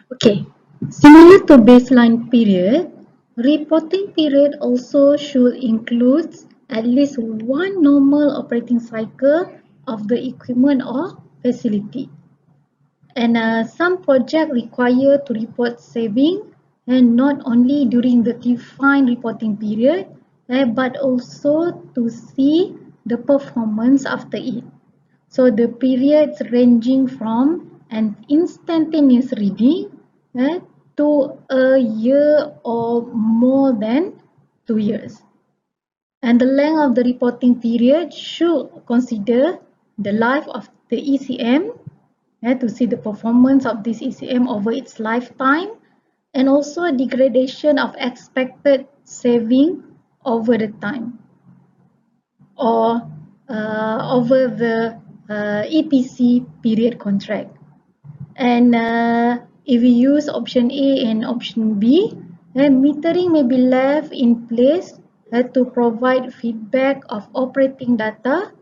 Okay, similar to baseline period, reporting period also should include at least one normal operating cycle of the equipment or facility. And some projects require to report saving and not only during the defined reporting period, but also to see the performance after it. So the periods ranging from an instantaneous reading to a year or more than 2 years. And the length of the reporting period should consider the life of the ECM to see the performance of this ECM over its lifetime and also degradation of expected saving over the time or over the EPC period contract. And if we use option A and option B, then metering may be left in place to provide feedback of operating data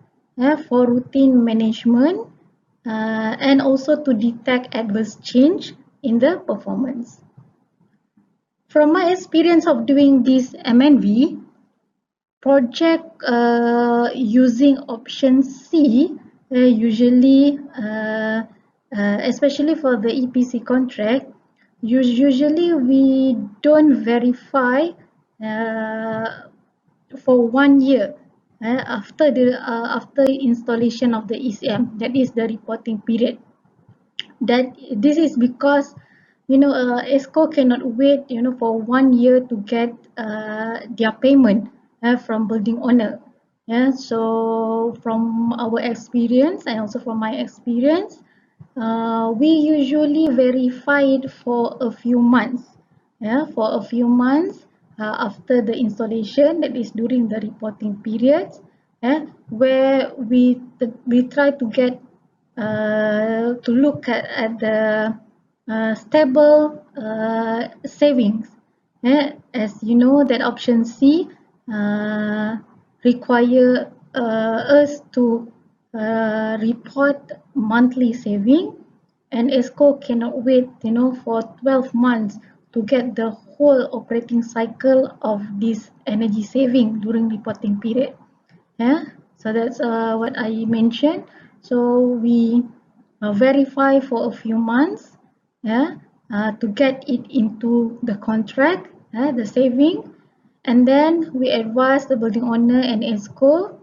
for routine management and also to detect adverse change in the performance. From my experience of doing this MNV, project using option C usually especially for the EPC contract, usually we don't verify for 1 year after installation of the ECM, that is the reporting period. That this is because ESCO cannot wait for 1 year to get their payment from building owner. Yeah, so from our experience and also from my experience, we usually verify it for a few months. Yeah, for a few months after the installation, that is during the reporting periods, where we try to get to look at the stable savings. As you know, that option C require us to report monthly saving, and ESCO cannot wait for 12 months to get the whole operating cycle of this energy saving during reporting period. Yeah, so that's what I mentioned. So we verify for a few months, to get it into the contract, the saving, and then we advise the building owner and ESCO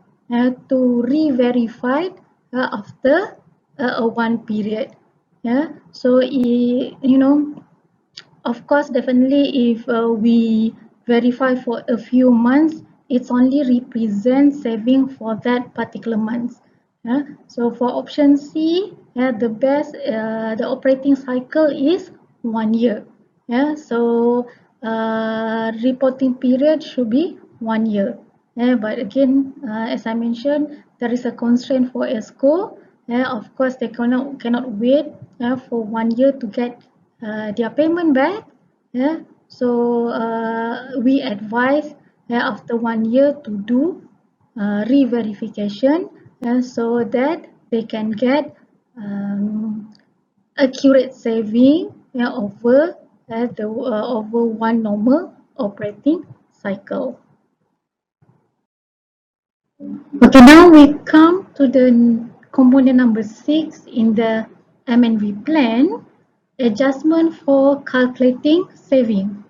to re-verify after a one period. Yeah, so of course, definitely if we verify for a few months, it's only represent saving for that particular month. So for option C, the best the operating cycle is 1 year. So reporting period should be 1 year. But again, as I mentioned, there is a constraint for ESCO. Of course, they cannot wait for 1 year to get their payment back. So we advise after 1 year to do re-verification, so that they can get accurate saving over one normal operating cycle. Okay, now we come to the component number 6 in the MNV plan, adjustment for calculating saving.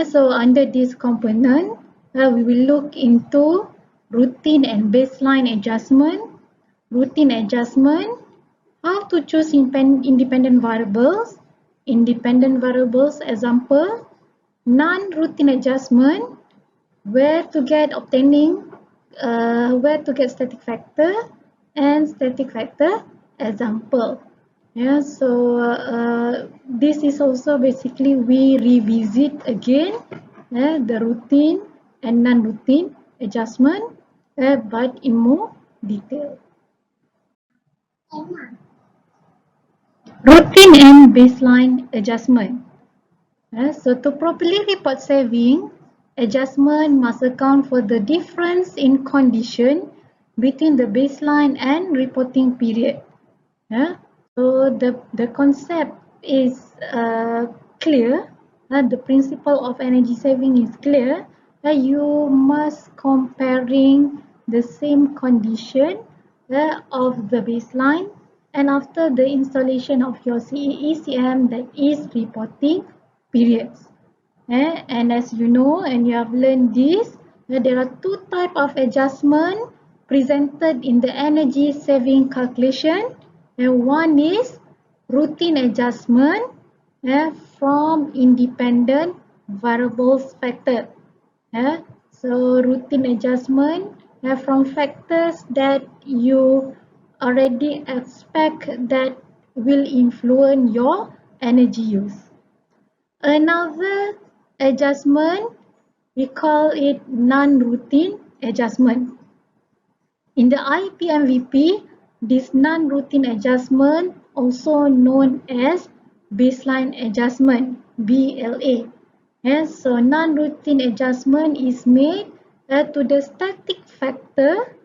So under this component, we will look into routine and baseline adjustment, routine adjustment, how to choose independent variables example, non-routine adjustment, where to get static factor and static factor example. So this is also basically we revisit again the routine and non-routine adjustment, but in more detail. Routine and baseline adjustment. So to properly report saving, adjustment must account for the difference in condition between the baseline and reporting period. So the concept is clear, the principle of energy saving is clear, you must comparing the same condition of the baseline and after the installation of your CECM, that is reporting periods. And as you know and you have learned this, there are two types of adjustment presented in the energy saving calculation. One is routine adjustment from independent variables factor. So routine adjustment from factors that you already expect that will influence your energy use. Another adjustment, we call it non-routine adjustment. In the IPMVP, this non-routine adjustment, also known as baseline adjustment, BLA. Yes, so non-routine adjustment is made to the static factor,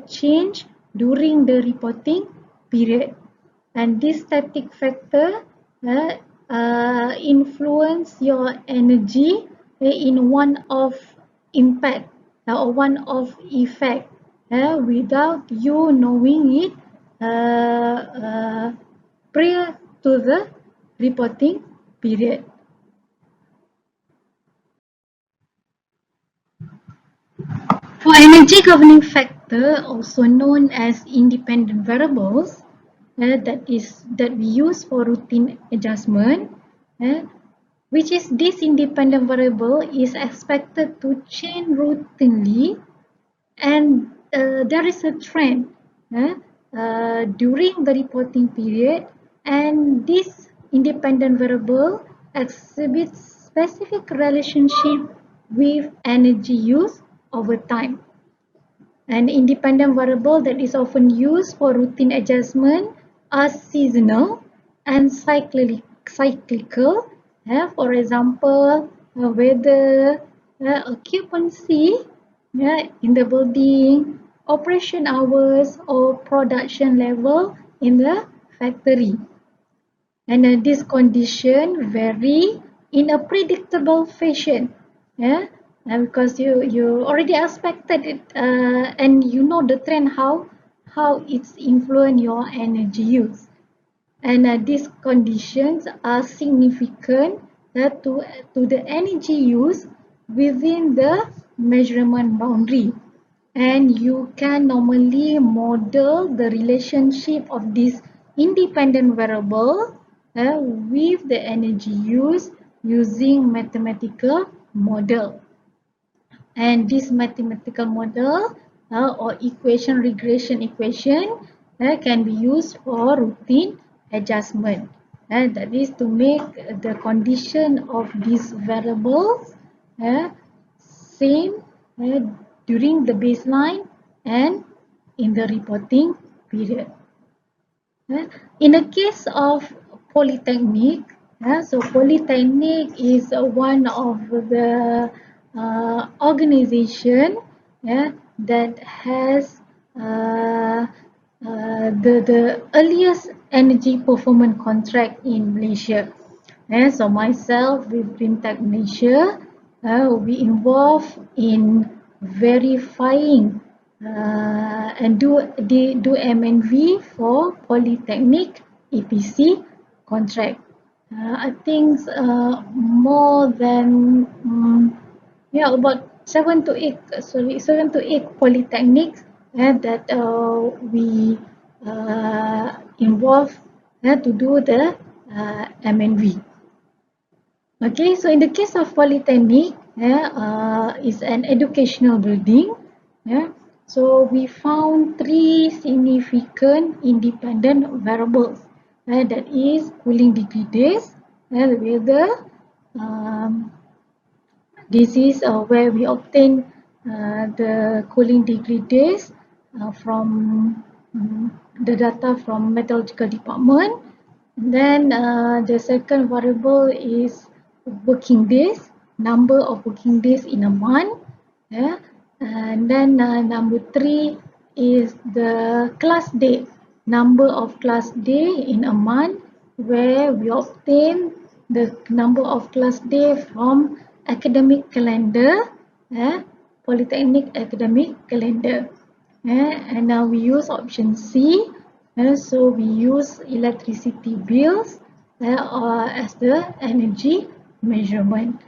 change during the reporting period. And this static factor influence your energy in one of impact or one of effect without you knowing it prior to the reporting period. For energy governing factor, also known as independent variables, that we use for routine adjustment, which is this independent variable is expected to change routinely, and there is a trend during the reporting period, and this independent variable exhibits specific relationship with energy use over time. An independent variable that is often used for routine adjustment are seasonal and cyclical. For example, weather, occupancy in the building, operation hours or production level in the factory. And this condition vary in a predictable fashion. Because you already expected it and you know the trend how it's influence your energy use. And these conditions are significant to the energy use within the measurement boundary. And you can normally model the relationship of this independent variable with the energy use using mathematical model. And this mathematical model or regression equation can be used for routine adjustment. That is to make the condition of these variables same during the baseline and in the reporting period. In the case of polytechnic, so polytechnic is one of the organization that has the earliest energy performance contract in Malaysia. So myself with Green Tech Malaysia, we involved in verifying and do MNV for polytechnic EPC contract. I think more than about 7 to 8 polytechnics that we involved to do the MNV. Okay, so in the case of polytechnic, is an educational building. So we found 3 significant independent variables. That is cooling degree days, weather. This is where we obtain the cooling degree days from the data from meteorological department. Then the second variable is working days, number of working days in a month. And then number 3 is the class day number of class day in a month, where we obtain the number of class day from academic calendar, polytechnic academic calendar. And now we use option C. So we use electricity bills as the energy measurement.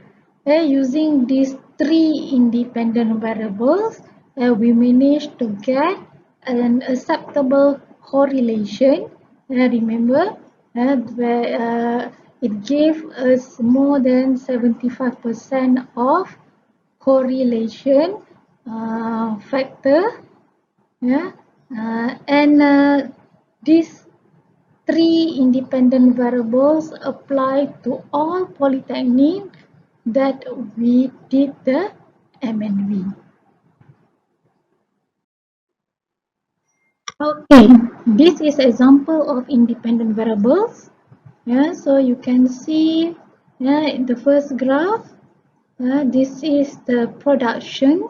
Using these three independent variables, we managed to get an acceptable correlation. Remember, where it gave us more than 75% of correlation factor. Yeah, and these three independent variables apply to all polytechnic that we did the MNV. Okay, this is example of independent variables. Yeah, so you can see, in the first graph, this is the production,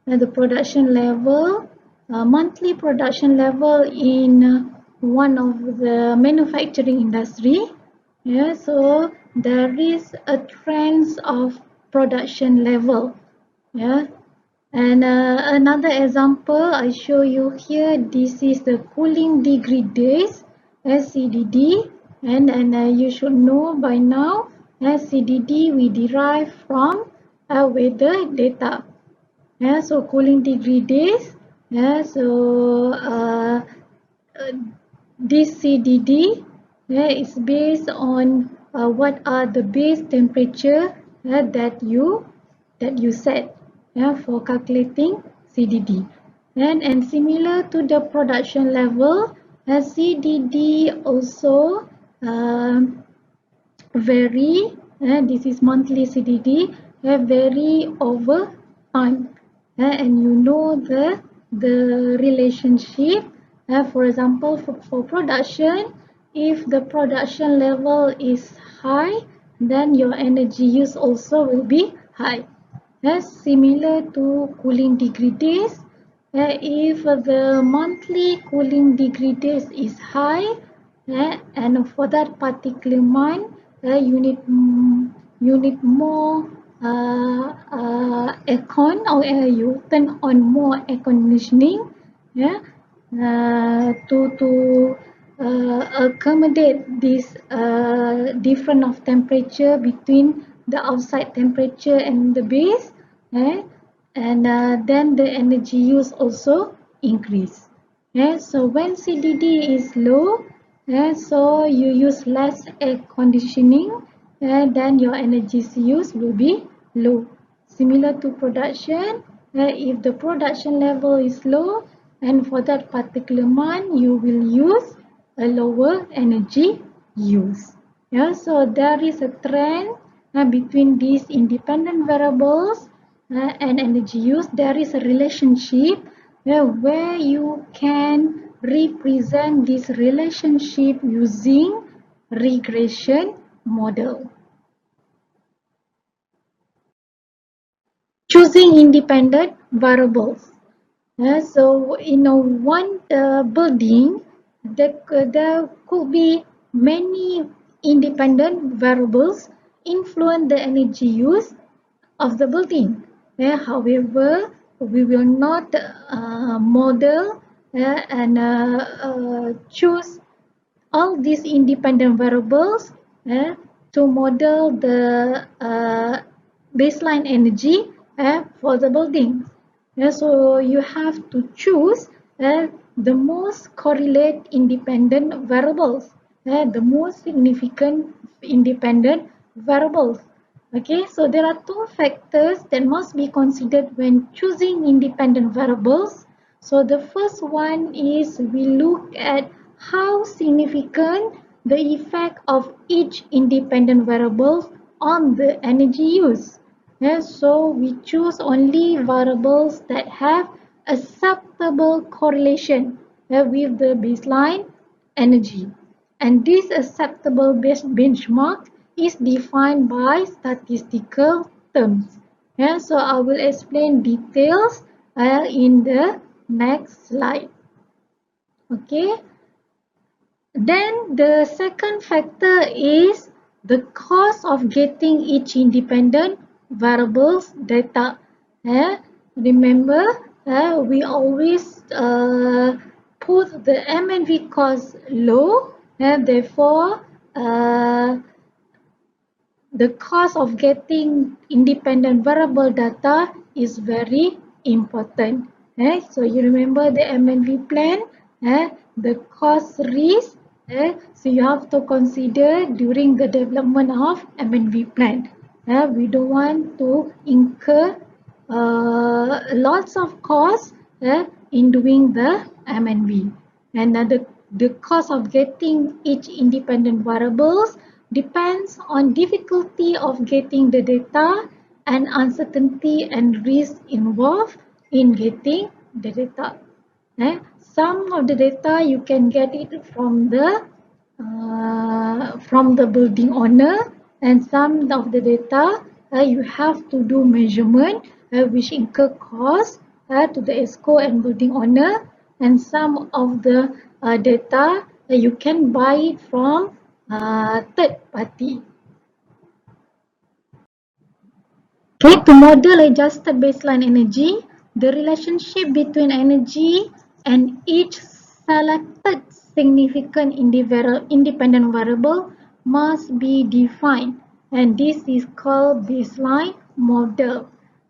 the production level, monthly production level in one of the manufacturing industry. Yeah, so there is a trend of production level. Yeah, and another example I show you here. This is the cooling degree days, CDD, and you should know by now, CDD we derive from weather data. Yeah, so cooling degree days. Yeah, so this CDD, is based on what are the base temperature that you set, for calculating CDD. And similar to the production level, CDD also vary. This is monthly CDD, vary over time. And you know the relationship. For example, for production, if the production level is high, then your energy use also will be high. Similar to cooling degree days, if the monthly cooling degree days is high, and for that particular month, you need more aircon, or you turn on more air conditioning, yeah, to accommodate this difference of temperature between the outside temperature and the base, and then the energy use also increase. So when CDD is low, so you use less air conditioning, then your energy use will be low. Similar to production, if the production level is low, and for that particular month you will use a lower energy use. Yeah, so there is a trend between these independent variables and energy use. There is a relationship where you can represent this relationship using regression model. Choosing independent variables. So in a one building, there could be many independent variables influence the energy use of the building. However, we will not model and choose all these independent variables to model the baseline energy for the building. So you have to choose the most correlate independent variables, the most significant independent variables. Okay, so there are two factors that must be considered when choosing independent variables. So the first one is we look at how significant the effect of each independent variable on the energy use. So we choose only variables that have acceptable correlation with the baseline energy. And this acceptable benchmark is defined by statistical terms. So I will explain details in the next slide. Okay. Then the second factor is the cost of getting each independent variables data. Remember, we always put the M&V cost low, and therefore uh, the cost of getting independent variable data is very important. So you remember the M&V plan, the cost risk. So you have to consider during the development of M&V plan. We don't want to incur lots of costs in doing the M&V. And the cost of getting each independent variables depends on difficulty of getting the data and uncertainty and risk involved in getting the data. Some of the data you can get it from the building owner, and some of the data you have to do measurement which incur cost to the ESCO and building owner, and some of the data you can buy it from third party. Okay, to model adjusted baseline energy, the relationship between energy and each selected significant independent variable must be defined, and this is called baseline model.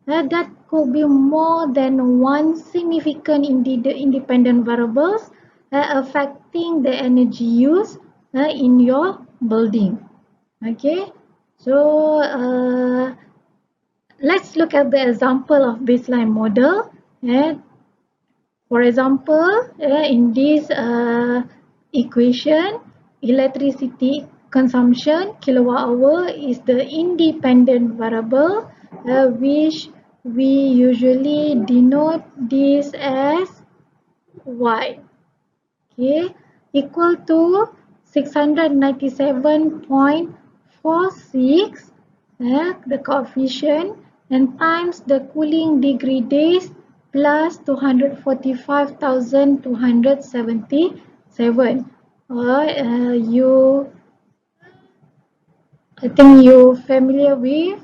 That could be more than one significant independent variables affecting the energy use in your building. Okay, so let's look at the example of baseline model. For example, in this equation, electricity consumption kilowatt hour is the independent variable which we usually denote this as Y. Okay, equal to 697.46, the coefficient, and times the cooling degree days plus 245,277. I think you familiar with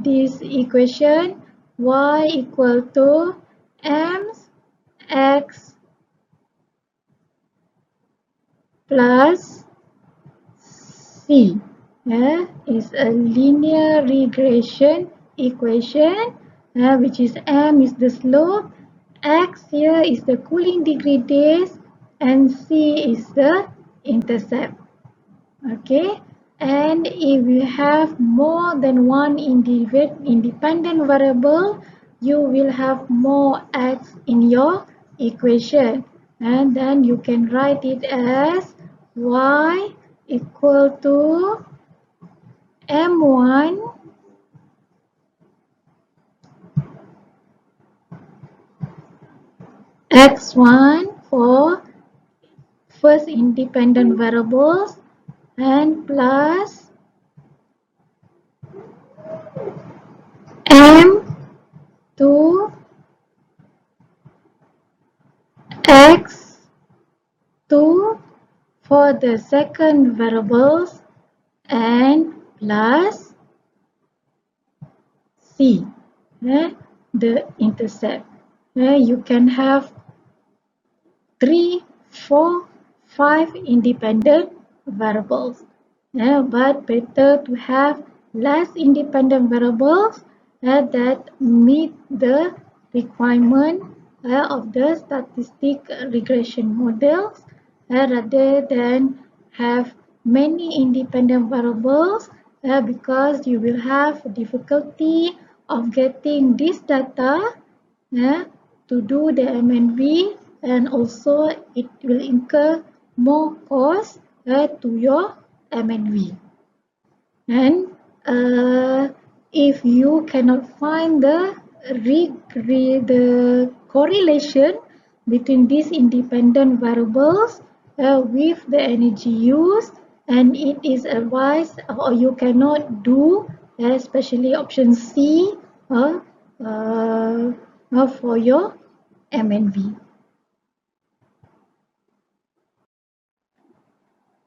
this equation. Y equal to mx plus C is a linear regression equation, which is m is the slope, x here is the cooling degree days, and C is the intercept. Okay, and if you have more than one independent variable, you will have more x in your equation, and then you can write it as y equal to m1 x1 for first independent variables, and plus m2 x2 for the second variables, and plus C, the intercept. You can have 3, 4, 5 independent variables, but better to have less independent variables that meet the requirement of the statistic regression models rather than have many independent variables because you will have difficulty of getting this data to do the M&V, and also it will incur more cost to your M&V. And if you cannot find the correlation between these independent variables with the energy use, and it is advised, or you cannot do, especially option C for your M&V.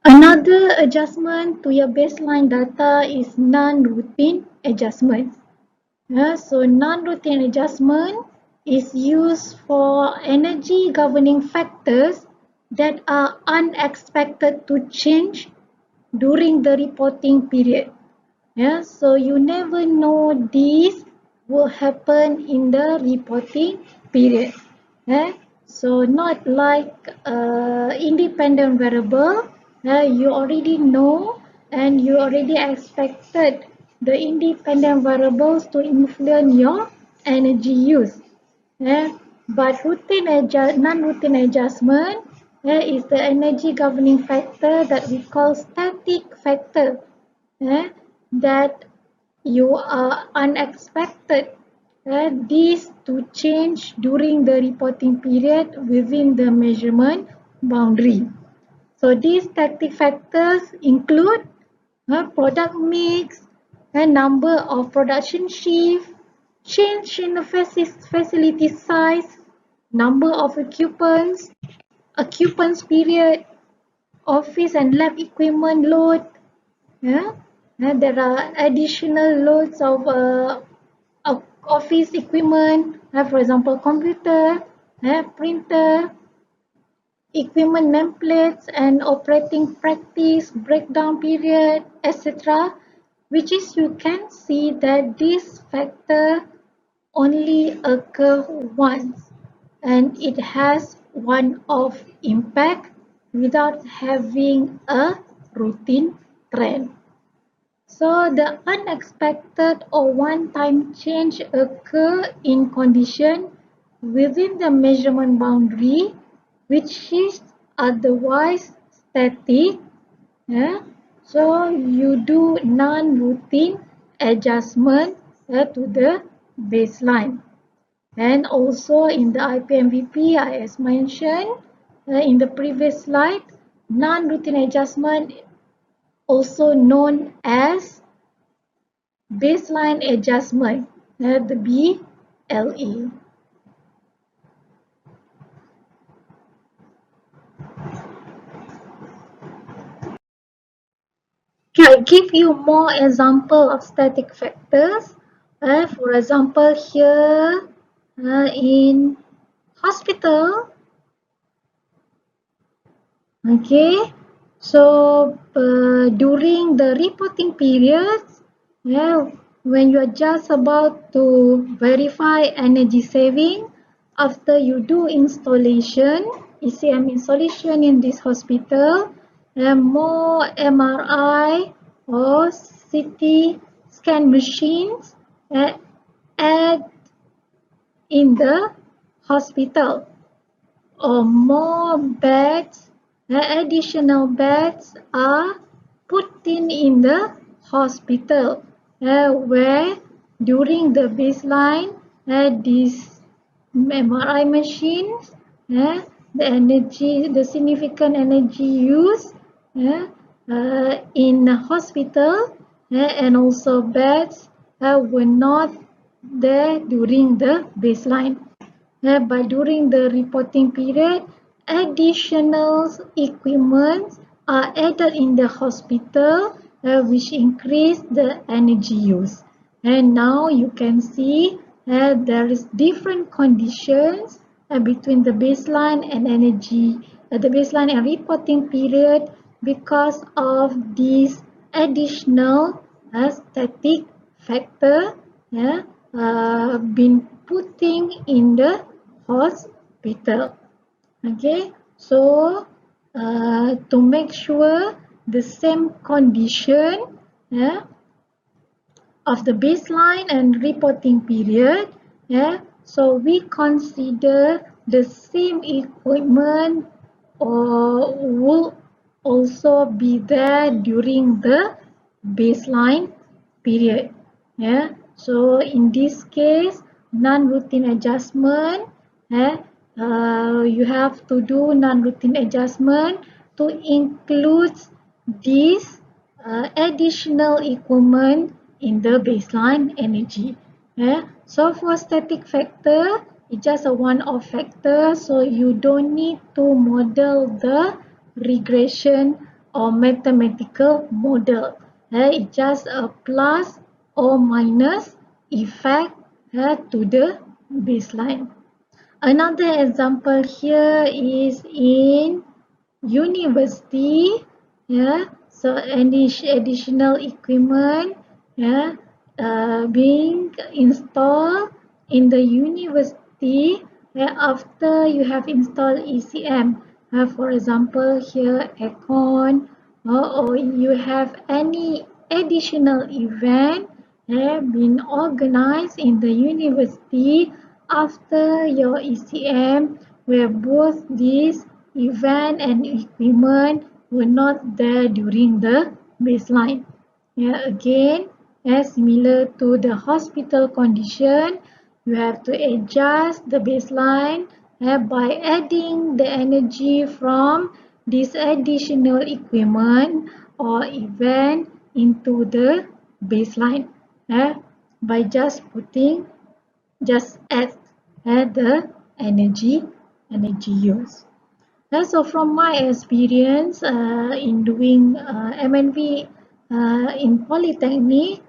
Another adjustment to your baseline data is non-routine adjustments. So non-routine adjustment is used for energy governing factors that are unexpected to change during the reporting period. So you never know this will happen in the reporting period. So not like independent variable, you already know and you already expected the independent variables to influence your energy use. But non-routine adjustment is the energy governing factor that we call static factor, eh, that you are unexpected these to change during the reporting period within the measurement boundary. So these static factors include product mix, number of production shift, change in the facility size, number of occupants period, office and lab equipment load. Yeah? There are additional loads of office equipment, for example, computer, printer, equipment nameplates and operating practice, breakdown period, etc. Which is you can see that this factor only occur once and it has one-off impact without having a routine trend. So the unexpected or one-time change occur in condition within the measurement boundary which is otherwise static. So you do non-routine adjustment to the baseline. And also in the IPMVP, as mentioned in the previous slide, non-routine adjustment also known as baseline adjustment, the BLE. Can I give you more example of static factors? For example, here in hospital, okay, so during the reporting periods, when you are just about to verify energy saving, after you do installation, ECM installation in this hospital, more MRI or CT scan machines add in the hospital, or more beds, additional beds are put in the hospital where during the baseline these MRI machines, the significant energy use in the hospital and also beds were not there during the baseline. But during the reporting period, additional equipment are added in the hospital which increase the energy use. And now you can see there is different conditions between the baseline and the baseline and reporting period because of this additional static factor been putting in the hospital. Okay, so to make sure the same condition of the baseline and reporting period, so we consider the same equipment or will also be there during the baseline period. So in this case, non-routine adjustment, you have to do non-routine adjustment to include this additional equipment in the baseline energy. So for static factor, it's just a one-off factor, so you don't need to model the regression or mathematical model. It's just a plus or minus effect to the baseline. Another example here is in university. Yeah, so any additional equipment, yeah, being installed in the university, yeah, after you have installed ECM. For example, here aircon, or you have any additional event been organized in the university after your ECM, where both these event and equipment were not there during the baseline. Yeah, again, similar to the hospital condition, you have to adjust the baseline by adding the energy from this additional equipment or event into the baseline by just add the energy use. So from my experience in doing MNV in Polytechnic,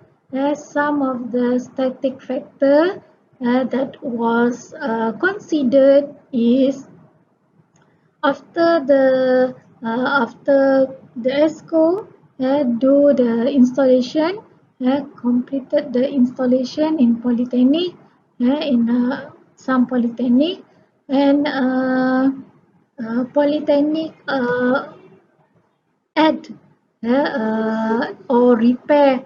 some of the static factor that was considered is after the ESCO do the installation, completed the installation in Polytechnic, in some Polytechnic, and Polytechnic add or repair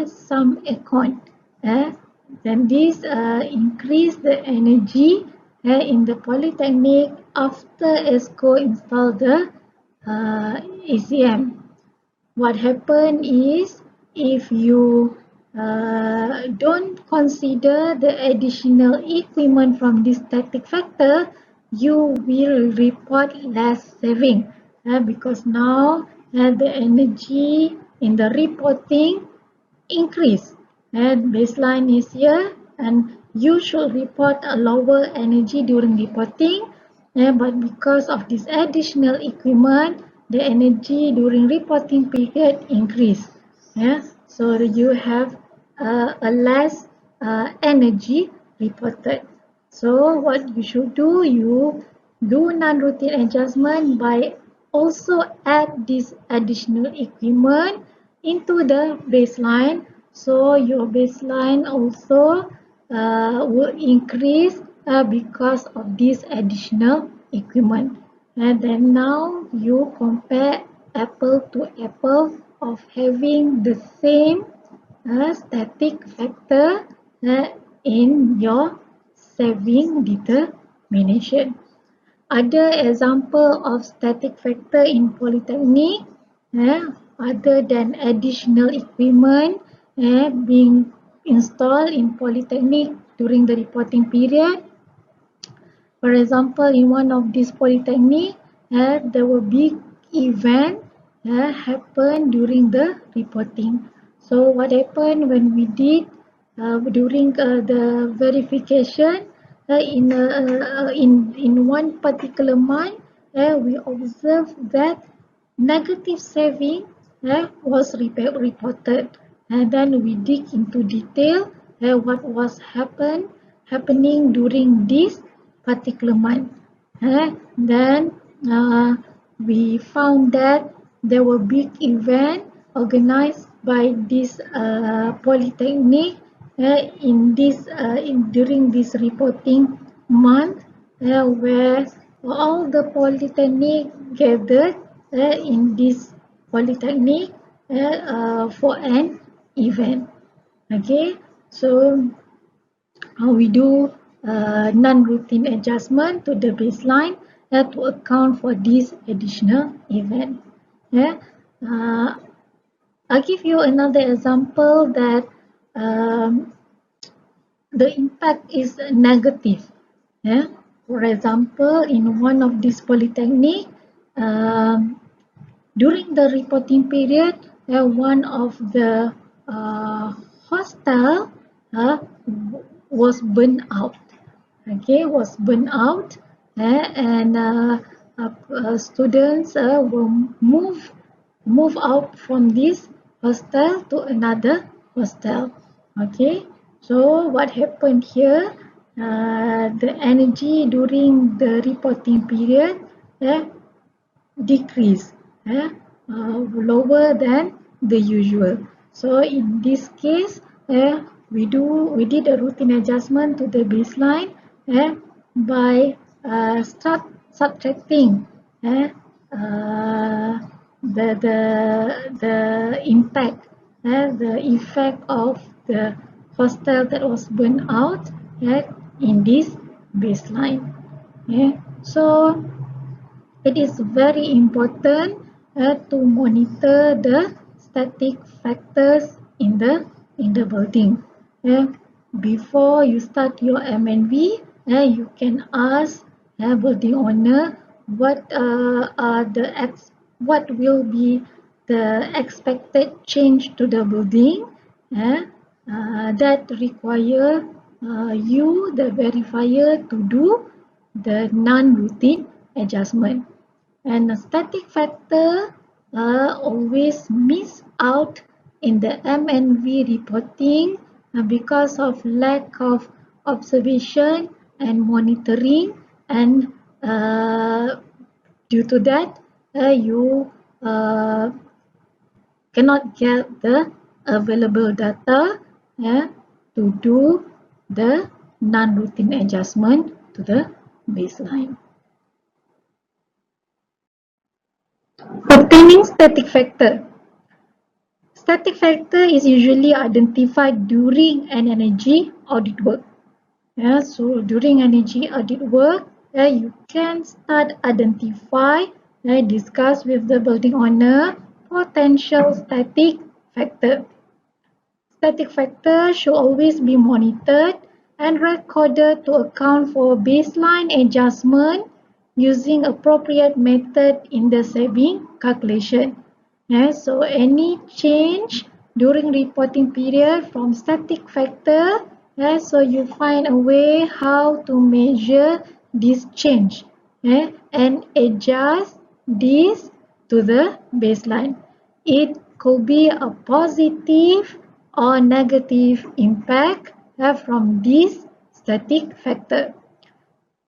some aircon. Then this increase the energy in the Polytechnic after ESCO install the ECM. What happen is if you don't consider the additional equipment from this static factor, you will report less saving because now the energy in the reporting increase and baseline is here and you should report a lower energy during reporting, but because of this additional equipment the energy during reporting period increase. So you have a less energy reported. So what you should do, you do non-routine adjustment by also add this additional equipment into the baseline, so your baseline also will increase because of this additional equipment. And then now you compare apple to apple of having the same static factor in your saving determination. Other example of static factor in Polytechnic, other than additional equipment being installed in Polytechnic during the reporting period. For example, in one of these Polytechnic, there were big event happen during the reporting. So what happened when we did during the verification in one particular month, we observed that negative saving was reported, and then we dig into detail what was happening during this particular month. Then we found that there were big events organized by this Polytechnic during this reporting month, where all the Polytechnic gathered in this Polytechnic for an event. Okay, so we do non-routine adjustment to the baseline to account for this additional event. I'll give you another example that the impact is negative. For example, in one of these Polytechnic, during the reporting period, one of the hostel was burned out. Was burned out, and students were moved move out from this hostel to another hostel. Okay, so what happened here? The energy during the reporting period decrease, eh, lower than the usual. So in this case, we did a routine adjustment to the baseline by subtracting eh, uh, the impact, the effect of the hostel that was burned out in this baseline. So it is very important to monitor the static factors in the building. Uh, Before you start your MNV, you can ask building owner what will be the expected change to the building uh, that require you, the verifier, to do the non-routine adjustment. And a static factor always miss out in the MNV reporting because of lack of observation and monitoring, and due to that you uh, cannot get the available data to do the non-routine adjustment to the baseline. Obtaining static factor. Static factor is usually identified during an energy audit work. So during energy audit work, you can start identify, discuss with the building owner potential static factor. Static factor should always be monitored and recorded to account for baseline adjustment using appropriate method in the saving calculation. So any change during reporting period from static factor, so you find a way how to measure this change and adjust this to the baseline. It could be a positive or negative impact from this static factor.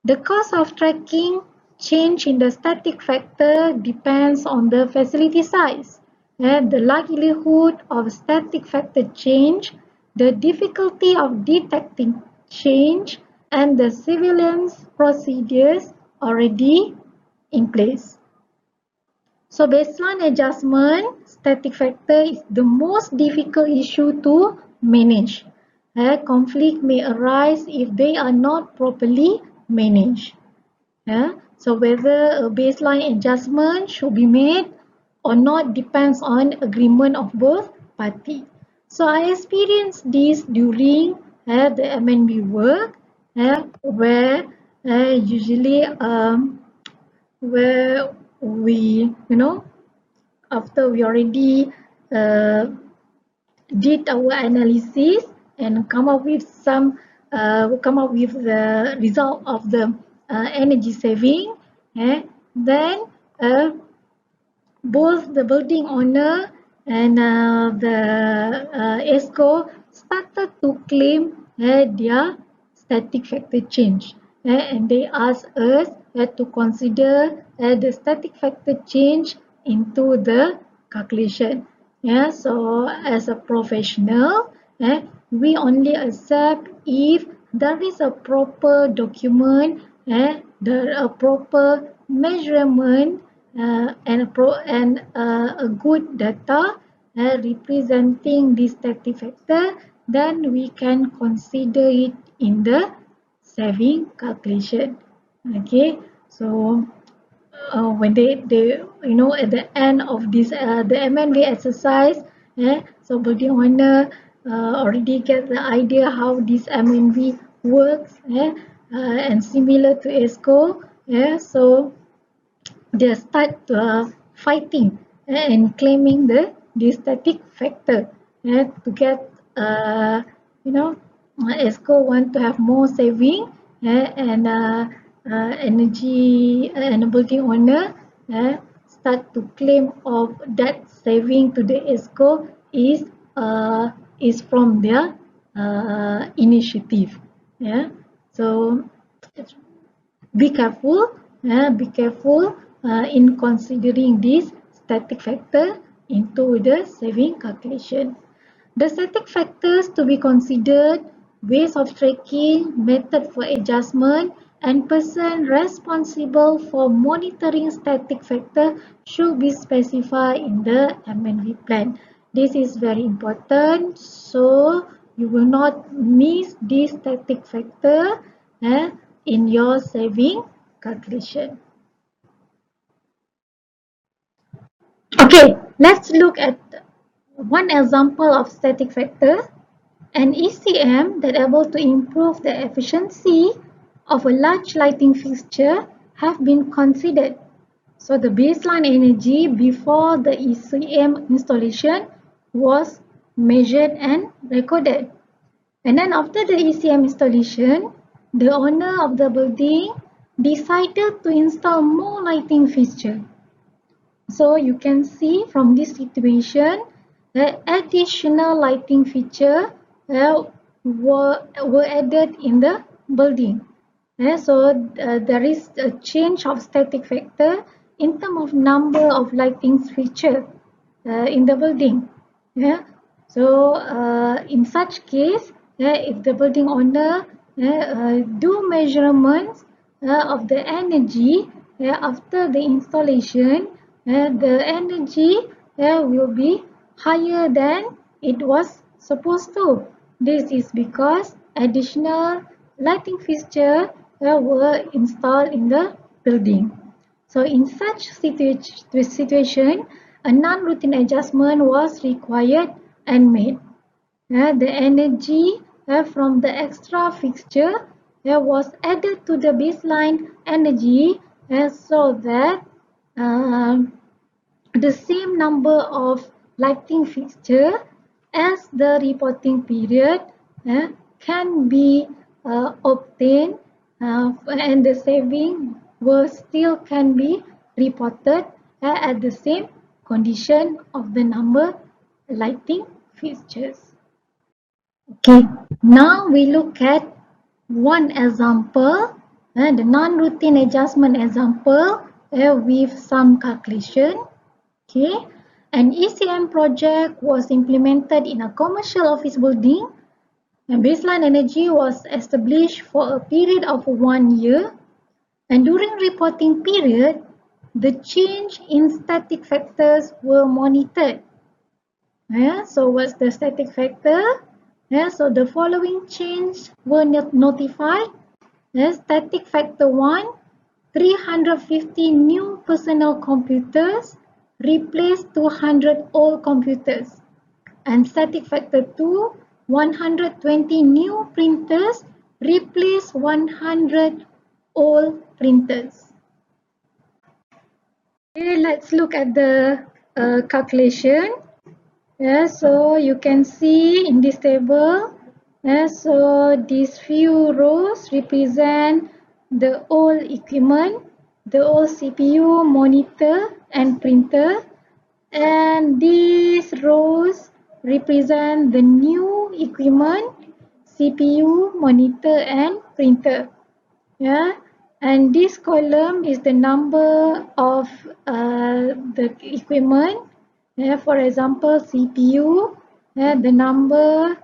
The cost of tracking change in the static factor depends on the facility size, the likelihood of static factor change, the difficulty of detecting change, and the surveillance procedures already in place. So baseline adjustment, static factor is the most difficult issue to manage. Conflict may arise if they are not properly managed. So whether a baseline adjustment should be made or not depends on agreement of both parties. So I experienced this during the MNB work where usually where we, after we already uh, did our analysis and come up with the result of the energy saving, then both the building owner and the ESCO started to claim their static factor change, and they asked us to consider the static factor change into the calculation. So as a professional, we only accept if there is a proper document, a proper measurement, and a good data representing this static factor, then we can consider it in the saving calculation. Okay, so when they at the end of this the MNV exercise, so building owner already get the idea how this MNV works, and similar to ESCO, so they start fighting and claiming the static factor to get you know ESCO want to have more saving, and energy and building owner start to claim of that saving to the ESCO is from their initiative. Yeah, so be careful in considering this static factor into the saving calculation. The static factors to be considered, ways of tracking, method for adjustment, and person responsible for monitoring static factor should be specified in the MNV plan. This is very important, so you will not miss this static factor in your saving calculation. Okay, let's look at one example of static factor. An ECM that able to improve the efficiency of a large lighting fixture have been considered. So the baseline energy before the ECM installation was measured and recorded. And then after the ECM installation, the owner of the building decided to install more lighting fixture. So you can see from this situation, the additional lighting feature were added in the building. There is a change of static factor in terms of number of lighting feature in the building. Yeah. So in such case, if the building owner do measurements of the energy after the installation, the energy will be higher than it was supposed to. This is because additional lighting fixture were installed in the building. So in such situation, a non-routine adjustment was required and made. The energy from the extra fixture was added to the baseline energy so that the same number of lighting fixture as the reporting period can be obtained and the saving will still can be reported at the same condition of the number lighting fixtures. Okay, now we look at one example, the non-routine adjustment example with some calculation. Okay, an ECM project was implemented in a commercial office building. And baseline energy was established for a period of 1 year. And during reporting period, the change in static factors were monitored. So what's the static factor? So the following change were notified. Static factor 1, 350 new personal computers replaced 200 old computers. And static factor 2, 120 new printers replace 100 old printers. Okay, let's look at the calculation. So you can see in this table, so these few rows represent the old equipment, the old CPU, monitor and printer, and these rows represent the new equipment, CPU, monitor and printer. Yeah, and this column is the number of the equipment. For example, CPU, the number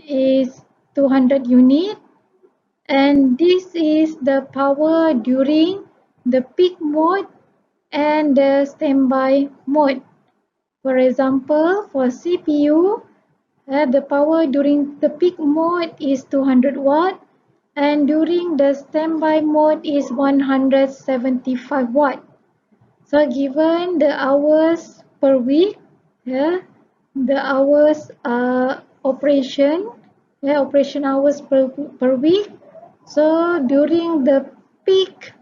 is 200 unit, and this is the power during the peak mode and the standby mode. For example, for CPU, the power during the peak mode is 200 watt and during the standby mode is 175 watt. So given the hours per week, the hours operation hours per week. So during the peak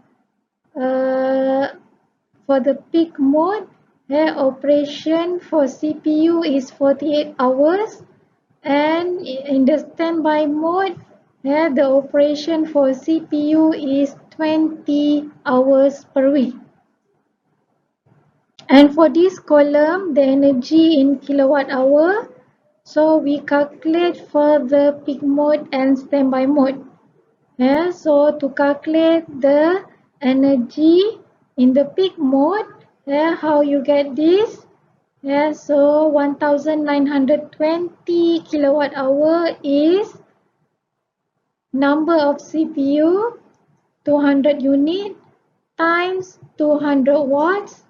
for the peak mode, operation for CPU is 48 hours and in the standby mode, the operation for CPU is 20 hours per week. And for this column, the energy in kilowatt hour, so we calculate for the peak mode and standby mode. Yeah, so to calculate the energy in the peak mode, yeah, how you get this? Yeah, so 1920 kilowatt hour is number of CPU 200 unit times 200 watts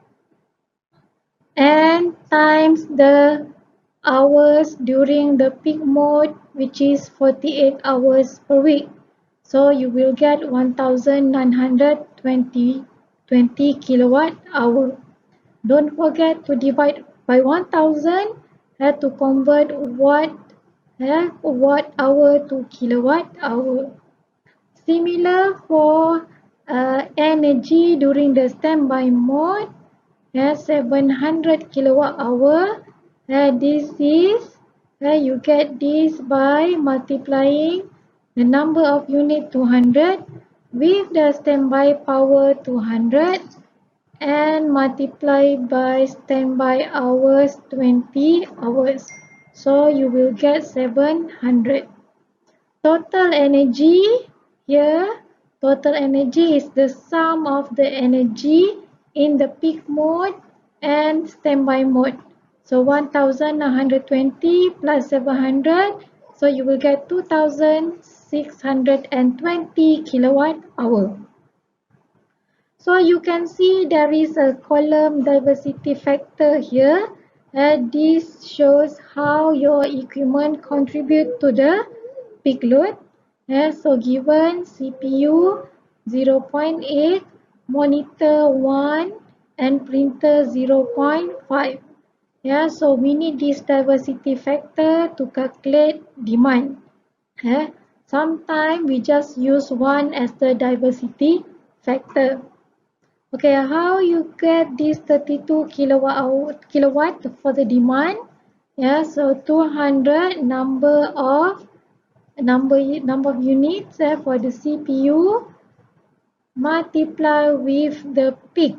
and times the hours during the peak mode, which is 48 hours per week. So you will get 1920 kilowatt hour. Don't forget to divide by 1000 to convert watt hour to kilowatt hour. Similar for energy during the standby mode, 700 kilowatt hour. This is you get this by multiplying the number of unit 200 with the standby power 200 and multiply by standby hours 20 hours. So you will get 700. Total energy here, total energy is the sum of the energy in the peak mode and standby mode. So 1920 plus 700, so you will get 2620 kilowatt hour. So you can see there is a column diversity factor here. This shows how your equipment contribute to the peak load. So given CPU 0.8, monitor 1 and printer 0.5. So we need this diversity factor to calculate demand. Sometimes we just use one as the diversity factor. Okay, how you get this 32 kilowatt for the demand? So 200 number of units for the CPU multiply with the peak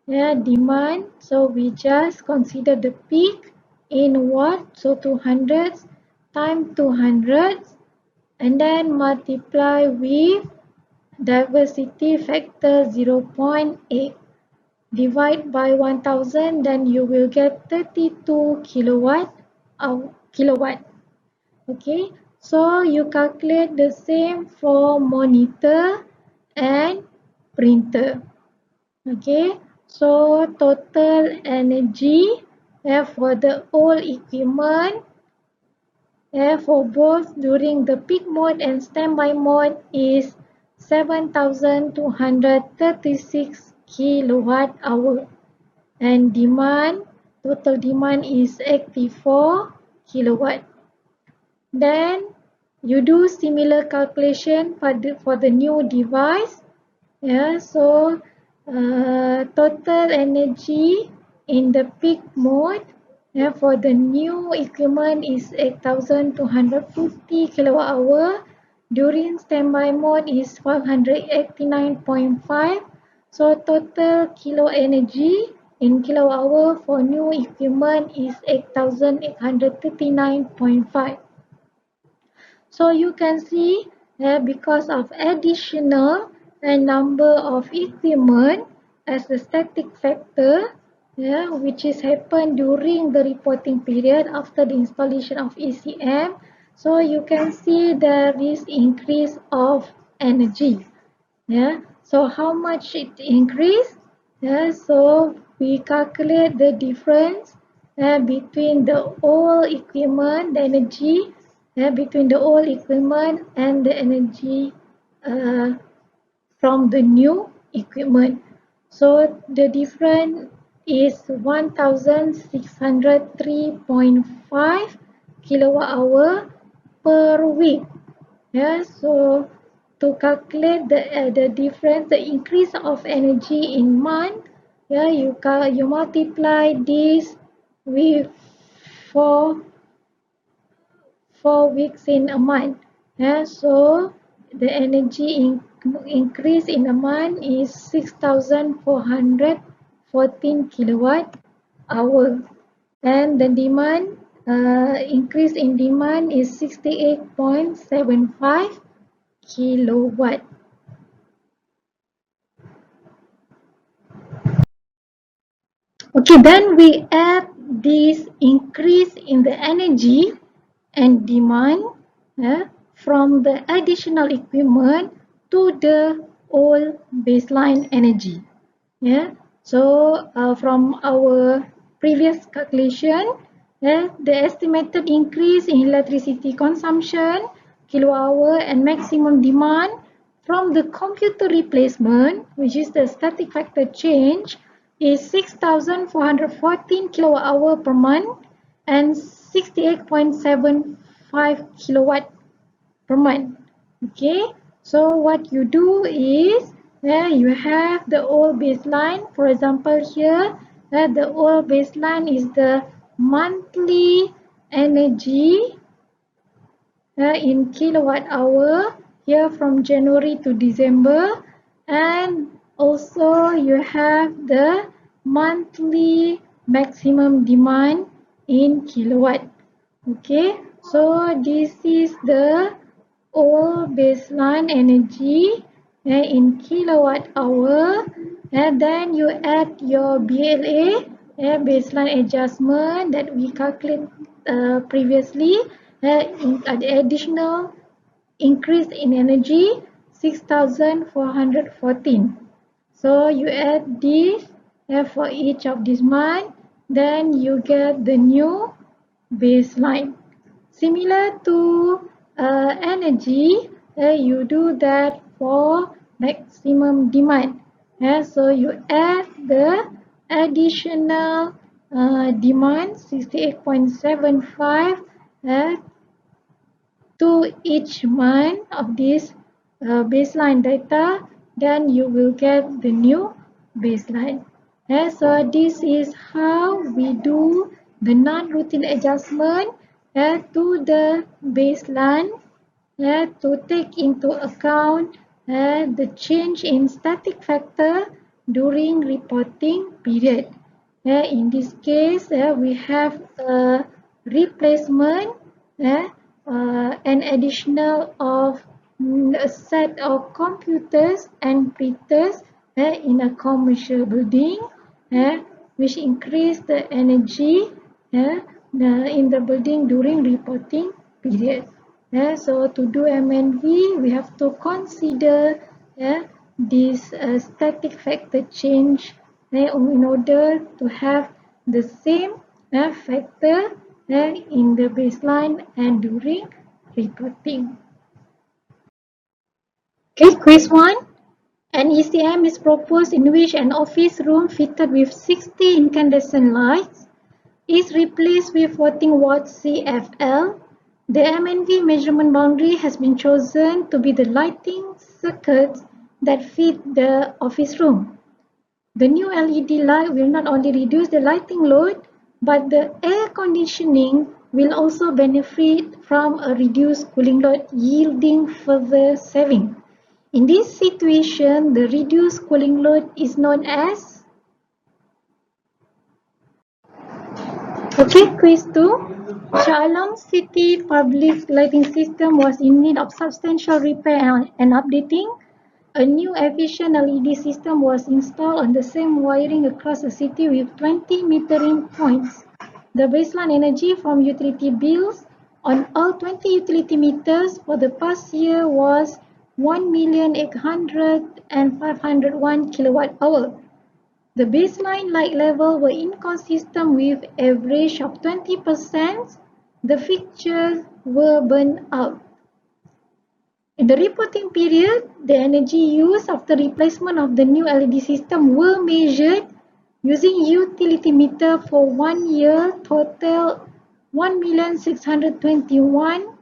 demand. So we just consider the peak in watt. So 200 times 200 and then multiply with diversity factor 0.8. Divide by 1000, then you will get 32 kilowatt. Okay, so you calculate the same for monitor and printer. Okay, so total energy for the all equipment for both during the peak mode and standby mode is 7236 kilowatt hour, and total demand is 84 kilowatt. Then you do similar calculation for the new device. So total energy in the peak mode for the new equipment is 8250 kilowatt hour. During standby mode is 589.5. So total kilo energy in kilowatt hour for new equipment is 8839.5. So you can see because of additional number of equipment as a static factor, which is happened during the reporting period after the installation of ECM. So you can see there is increase of energy. So how much it increase? So we calculate the difference between the old equipment, the energy between the old equipment and the energy uh, from the new equipment. So the difference is 1603.5 kilowatt hour per week. So to calculate the difference, the increase of energy in month, you multiply this with 4 weeks in a month. So the energy increase in a month is 6414 kilowatt hour, and the demand increase in demand is 68.75 kilowatt. Okay, then we add this increase in the energy and demand from the additional equipment to the old baseline energy. Yeah. So from our previous calculation, the estimated increase in electricity consumption, kilowatt hour, and maximum demand from the computer replacement, which is the static factor change, is 6,414 kilowatt hour per month and 68.75 kilowatt per month. Okay, so what you do is you have the old baseline. For example, here the old baseline is the monthly energy in kilowatt hour here from January to December, and also you have the monthly maximum demand in kilowatt. Okay, so this is the old baseline energy in kilowatt hour, and then you add your BLA baseline adjustment that we calculated previously, the additional increase in energy 6,414. So you add this for each of this month, then you get the new baseline. Similar to energy, you do that for maximum demand. So you add the additional demand 68.75 to each month of this baseline data, then you will get the new baseline. So this is how we do the non-routine adjustment to the baseline to take into account the change in static factor during reporting period. In this case, we have a replacement, an additional of a set of computers and printers in a commercial building, which increase the energy in the building during reporting period. So to do MNV, we have to consider this static factor change in order to have the same factor in the baseline and during reporting. Okay, quiz 1. An ECM is proposed in which an office room fitted with 60 incandescent lights is replaced with 14 watts CFL. The MNV measurement boundary has been chosen to be the lighting circuits that fit the office room. The new LED light will not only reduce the lighting load, but the air conditioning will also benefit from a reduced cooling load, yielding further saving. In this situation, the reduced cooling load is known as... Okay, quiz 2. Shah Alam City public lighting system was in need of substantial repair and updating. A new efficient LED system was installed on the same wiring across the city with 20 metering points. The baseline energy from utility bills on all 20 utility meters for the past year was 1,800,501 kilowatt hour. The baseline light level were inconsistent with average of 20%. The fixtures were burned out. In the reporting period, the energy used after replacement of the new LED system were measured using utility meter for 1 year, total 1,621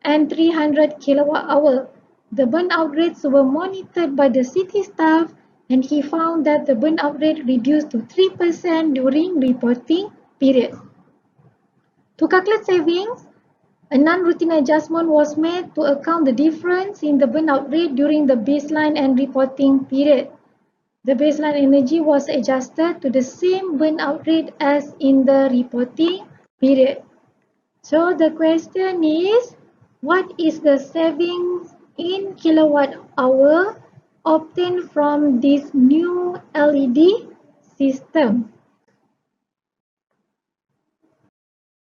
and 300 kilowatt hour. The burnout rates were monitored by the city staff, and he found that the burnout rate reduced to 3% during reporting period. To calculate savings, a non-routine adjustment was made to account the difference in the burnout rate during the baseline and reporting period. The baseline energy was adjusted to the same burnout rate as in the reporting period. So the question is, what is the savings in kilowatt hour obtained from this new LED system?